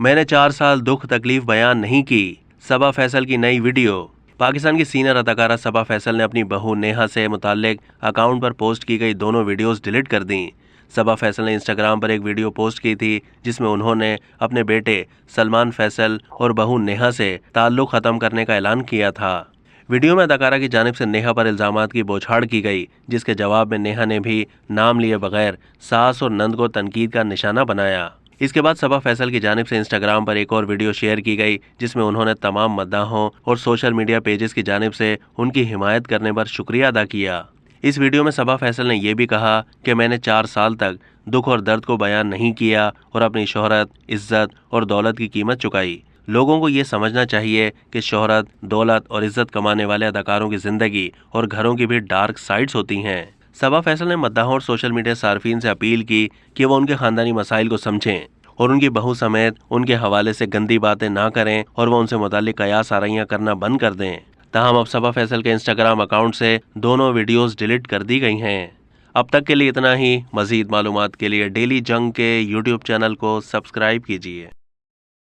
میں نے 4 سال دکھ تکلیف بیان نہیں کی، صبا فیصل کی نئی ویڈیو۔ پاکستان کی سینئر اداکارہ صبا فیصل نے اپنی بہو نیہا سے متعلق اکاؤنٹ پر پوسٹ کی گئی دونوں ویڈیوز ڈیلیٹ کر دیں۔ صبا فیصل نے انسٹاگرام پر ایک ویڈیو پوسٹ کی تھی جس میں انہوں نے اپنے بیٹے سلمان فیصل اور بہو نیہا سے تعلق ختم کرنے کا اعلان کیا تھا۔ ویڈیو میں اداکارہ کی جانب سے نیہا پر الزامات کی بوچھاڑ کی گئی، جس کے جواب میں نیہا نے بھی نام لیے بغیر ساس اور نند کو تنقید کا نشانہ بنایا۔ اس کے بعد صبا فیصل کی جانب سے انسٹاگرام پر ایک اور ویڈیو شیئر کی گئی جس میں انہوں نے تمام مداحوں اور سوشل میڈیا پیجز کی جانب سے ان کی حمایت کرنے پر شکریہ ادا کیا۔ اس ویڈیو میں صبا فیصل نے یہ بھی کہا کہ میں نے 4 سال تک دکھ اور درد کو بیان نہیں کیا اور اپنی شہرت، عزت اور دولت کی قیمت چکائی۔ لوگوں کو یہ سمجھنا چاہیے کہ شہرت، دولت اور عزت کمانے والے اداکاروں کی زندگی اور گھروں کی بھی ڈارک سائیڈز ہوتی ہیں۔ صبا فیصل نے مداحوں اور سوشل میڈیا صارفین سے اپیل کی کہ وہ ان کے خاندانی مسائل کو سمجھیں اور ان کی بہو سمیت ان کے حوالے سے گندی باتیں نہ کریں اور وہ ان سے متعلق قیاس آرائیاں کرنا بند کر دیں۔ تاہم اب صبا فیصل کے انسٹاگرام اکاؤنٹ سے دونوں ویڈیوز ڈیلیٹ کر دی گئی ہیں۔ اب تک کے لیے اتنا ہی۔ مزید معلومات کے لیے ڈیلی جنگ کے یوٹیوب چینل کو سبسکرائب کیجیے۔